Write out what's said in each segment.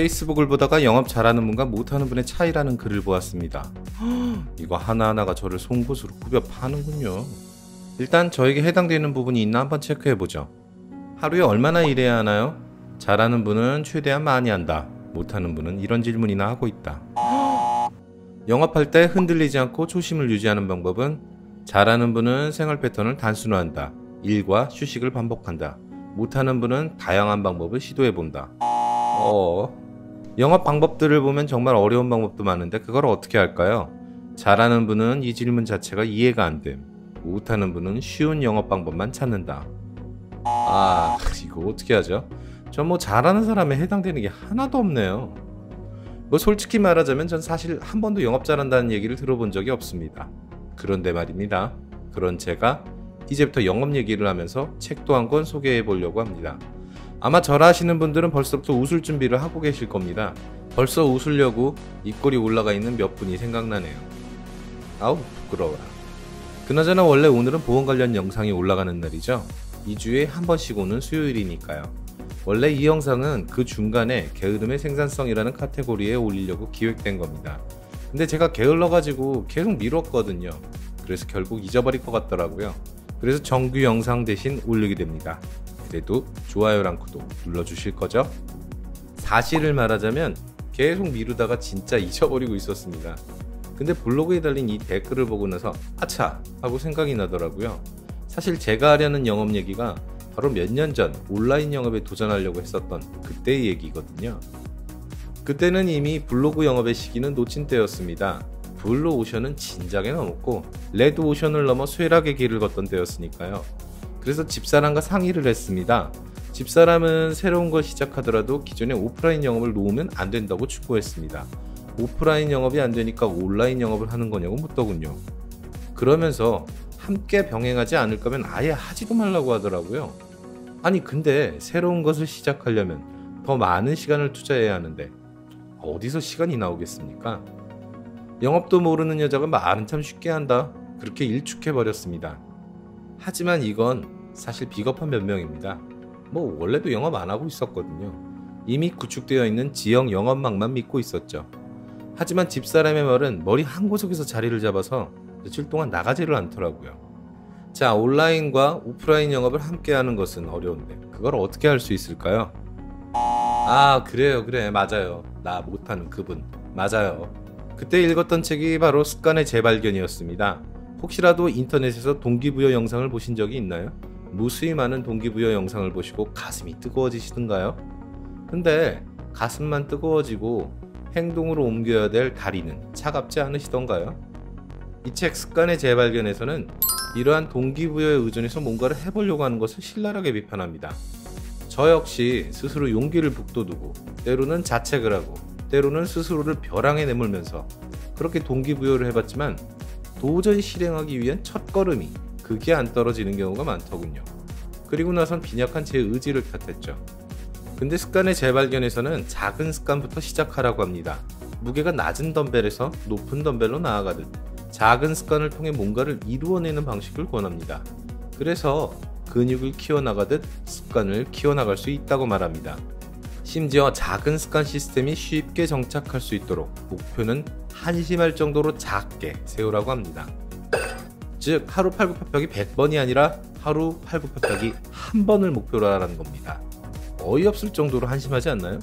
페이스북을 보다가 영업 잘하는 분과 못하는 분의 차이라는 글을 보았습니다. 이거 하나하나가 저를 송곳으로 후벼 파는군요. 일단 저에게 해당되는 부분이 있나 한번 체크해보죠. 하루에 얼마나 일해야 하나요? 잘하는 분은 최대한 많이 한다. 못하는 분은 이런 질문이나 하고 있다. 영업할 때 흔들리지 않고 초심을 유지하는 방법은 잘하는 분은 생활 패턴을 단순화한다. 일과 휴식을 반복한다. 못하는 분은 다양한 방법을 시도해본다. 영업 방법들을 보면 정말 어려운 방법도 많은데 그걸 어떻게 할까요? 잘하는 분은 이 질문 자체가 이해가 안 됨. 못하는 분은 쉬운 영업 방법만 찾는다. 이거 어떻게 하죠? 전 잘하는 사람에 해당되는 게 하나도 없네요. 솔직히 말하자면 전 사실 한 번도 영업 잘한다는 얘기를 들어본 적이 없습니다. 그런데 말입니다. 그런 제가 이제부터 영업 얘기를 하면서 책도 한 권 소개해 보려고 합니다. 아마 절 아시는 분들은 벌써부터 웃을 준비를 하고 계실 겁니다. 벌써 웃으려고 입꼬리 올라가 있는 몇 분이 생각나네요. 아우 부끄러워라. 그나저나 원래 오늘은 보험 관련 영상이 올라가는 날이죠. 2주에 한 번씩 오는 수요일이니까요. 원래 이 영상은 그 중간에 게으름의 생산성이라는 카테고리에 올리려고 기획된 겁니다. 근데 제가 게을러가지고 계속 미뤘거든요. 그래서 결국 잊어버릴 것 같더라고요. 그래서 정규 영상 대신 올리게 됩니다. 그래도 좋아요랑 구독 눌러주실 거죠? 사실을 말하자면 계속 미루다가 진짜 잊어버리고 있었습니다. 근데 블로그에 달린 이 댓글을 보고 나서 아차! 하고 생각이 나더라고요. 사실 제가 하려는 영업 얘기가 바로 몇 년 전 온라인 영업에 도전하려고 했었던 그때의 얘기거든요. 그때는 이미 블로그 영업의 시기는 놓친 때였습니다. 블루오션은 진작에 넘었고 레드오션을 넘어 쇠락의 길을 걷던 때였으니까요. 그래서 집사람과 상의를 했습니다. 집사람은 새로운 걸 시작하더라도 기존의 오프라인 영업을 놓으면 안 된다고 충고했습니다. 오프라인 영업이 안 되니까 온라인 영업을 하는 거냐고 묻더군요. 그러면서 함께 병행하지 않을 거면 아예 하지도 말라고 하더라고요. 아니 근데 새로운 것을 시작하려면 더 많은 시간을 투자해야 하는데 어디서 시간이 나오겠습니까? 영업도 모르는 여자가 말은 참 쉽게 한다. 그렇게 일축해버렸습니다. 하지만 이건 사실 비겁한 변명입니다. 원래도 영업 안 하고 있었거든요. 이미 구축되어 있는 지역 영업망만 믿고 있었죠. 하지만 집사람의 말은 머리 한 구석에서 자리를 잡아서 며칠 동안 나가지를 않더라고요. 자, 온라인과 오프라인 영업을 함께 하는 것은 어려운데 그걸 어떻게 할 수 있을까요? 그래 맞아요. 나 못하는 그분 맞아요. 그때 읽었던 책이 바로 습관의 재발견이었습니다. 혹시라도 인터넷에서 동기부여 영상을 보신 적이 있나요? 무수히 많은 동기부여 영상을 보시고 가슴이 뜨거워지시던가요? 근데 가슴만 뜨거워지고 행동으로 옮겨야 될 다리는 차갑지 않으시던가요? 이 책 습관의 재발견에서는 이러한 동기부여에 의존해서 뭔가를 해보려고 하는 것을 신랄하게 비판합니다. 저 역시 스스로 용기를 북돋우고 때로는 자책을 하고 때로는 스스로를 벼랑에 내몰면서 그렇게 동기부여를 해봤지만 도저히 실행하기 위한 첫걸음이 그게 안 떨어지는 경우가 많더군요. 그리고 나선 빈약한 제 의지를 탓했죠. 근데 습관의 재발견에서는 작은 습관부터 시작하라고 합니다. 무게가 낮은 덤벨에서 높은 덤벨로 나아가듯 작은 습관을 통해 뭔가를 이루어내는 방식을 권합니다. 그래서 근육을 키워나가듯 습관을 키워나갈 수 있다고 말합니다. 심지어 작은 습관 시스템이 쉽게 정착할 수 있도록 목표는 한심할 정도로 작게 세우라고 합니다. 즉 하루 팔굽혀펴기 100번이 아니라 하루 팔굽혀펴기 한 번을 목표로 하라는 겁니다. 어이없을 정도로 한심하지 않나요?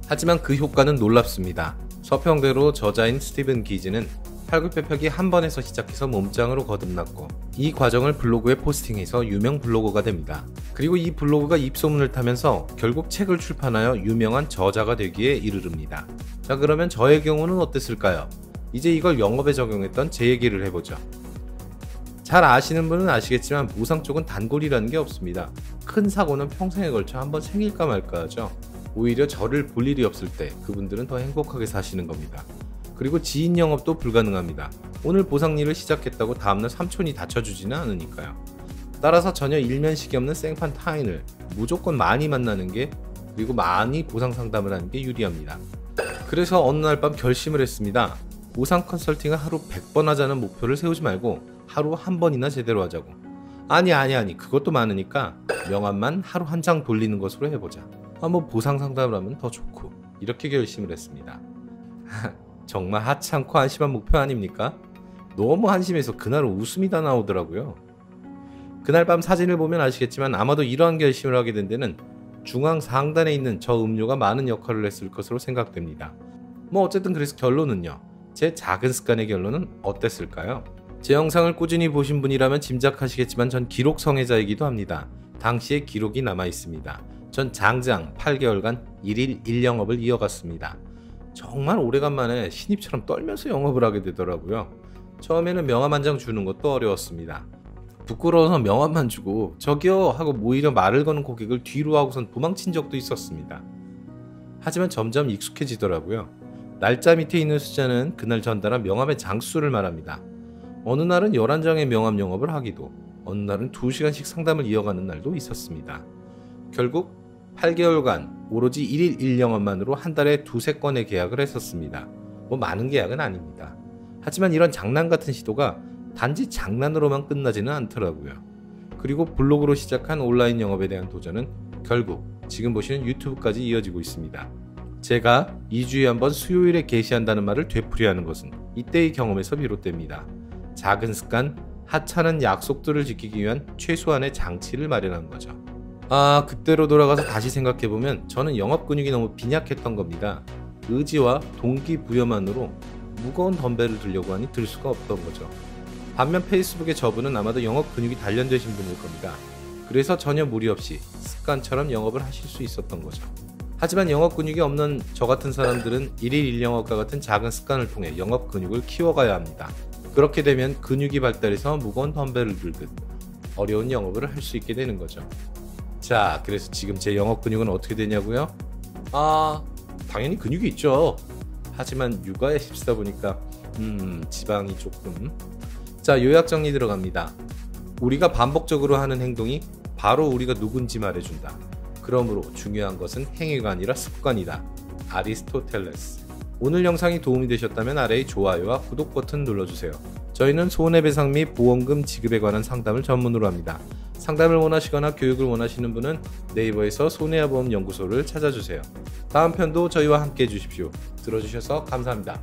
하지만 그 효과는 놀랍습니다. 서평대로 저자인 스티븐 기즈는 팔굽혀펴기 한 번에서 시작해서 몸짱으로 거듭났고 이 과정을 블로그에 포스팅해서 유명 블로거가 됩니다. 그리고 이 블로그가 입소문을 타면서 결국 책을 출판하여 유명한 저자가 되기에 이르릅니다. 자, 그러면 저의 경우는 어땠을까요? 이제 이걸 영업에 적용했던 제 얘기를 해보죠. 잘 아시는 분은 아시겠지만 무상 쪽은 단골이라는 게 없습니다. 큰 사고는 평생에 걸쳐 한번 생길까 말까 하죠. 오히려 저를 볼 일이 없을 때 그분들은 더 행복하게 사시는 겁니다. 그리고 지인 영업도 불가능합니다. 오늘 보상일을 시작했다고 다음날 삼촌이 다쳐주지는 않으니까요. 따라서 전혀 일면식이 없는 생판 타인을 무조건 많이 만나는 게 그리고 많이 보상 상담을 하는 게 유리합니다. 그래서 어느 날 밤 결심을 했습니다. 보상 컨설팅을 하루 100번 하자는 목표를 세우지 말고 하루 한 번이나 제대로 하자고. 아니 그것도 많으니까 명함만 하루 한 장 돌리는 것으로 해보자. 보상 상담을 하면 더 좋고 이렇게 결심을 했습니다. 정말 하찮고 한심한 목표 아닙니까? 너무 한심해서 그날 웃음이 다 나오더라고요. 그날 밤 사진을 보면 아시겠지만 아마도 이러한 결심을 하게 된 데는 중앙 상단에 있는 저 음료가 많은 역할을 했을 것으로 생각됩니다. 뭐 어쨌든 그래서 결론은요. 제 작은 습관의 결론은 어땠을까요? 제 영상을 꾸준히 보신 분이라면 짐작하시겠지만 전 기록 성애자이기도 합니다. 당시에 기록이 남아 있습니다. 전 장장 8개월간 1일 1영업을 이어갔습니다. 정말 오래간만에 신입처럼 떨면서 영업을 하게 되더라고요. 처음에는 명함 한 장 주는 것도 어려웠습니다. 부끄러워서 명함만 주고 저기요 하고 오히려 말을 거는 고객을 뒤로 하고선 도망친 적도 있었습니다. 하지만 점점 익숙해지더라고요. 날짜 밑에 있는 숫자는 그날 전달한 명함의 장수를 말합니다. 어느 날은 11장의 명함 영업을 하기도, 어느 날은 2시간씩 상담을 이어가는 날도 있었습니다. 결국 8개월간 오로지 1일 1영업만으로 한 달에 2~3건의 계약을 했었습니다. 뭐 많은 계약은 아닙니다. 하지만 이런 장난 같은 시도가 단지 장난으로만 끝나지는 않더라고요. 그리고 블로그로 시작한 온라인 영업에 대한 도전은 결국 지금 보시는 유튜브까지 이어지고 있습니다. 제가 2주에 한 번 수요일에 게시한다는 말을 되풀이하는 것은 이때의 경험에서 비롯됩니다. 작은 습관, 하찮은 약속들을 지키기 위한 최소한의 장치를 마련한 거죠. 그때로 돌아가서 다시 생각해보면 저는 영업 근육이 너무 빈약했던 겁니다. 의지와 동기부여만으로 무거운 덤벨을 들려고 하니 들 수가 없던 거죠. 반면 페이스북의 저분은 아마도 영업 근육이 단련되신 분일 겁니다. 그래서 전혀 무리 없이 습관처럼 영업을 하실 수 있었던 거죠. 하지만 영업 근육이 없는 저 같은 사람들은 1일 1영업과 같은 작은 습관을 통해 영업 근육을 키워가야 합니다. 그렇게 되면 근육이 발달해서 무거운 덤벨을 들듯 어려운 영업을 할 수 있게 되는 거죠. 자, 그래서 지금 제 영업 근육은 어떻게 되냐고요? 당연히 근육이 있죠. 하지만 육아에 힘쓰다 보니까 지방이 조금. 자, 요약 정리 들어갑니다. 우리가 반복적으로 하는 행동이 바로 우리가 누군지 말해준다. 그러므로 중요한 것은 행위가 아니라 습관이다. 아리스토텔레스. 오늘 영상이 도움이 되셨다면 아래의 좋아요와 구독 버튼 눌러주세요. 저희는 손해배상 및 보험금 지급에 관한 상담을 전문으로 합니다. 상담을 원하시거나 교육을 원하시는 분은 네이버에서 손해보험연구소를 찾아주세요. 다음 편도 저희와 함께 해주십시오. 들어주셔서 감사합니다.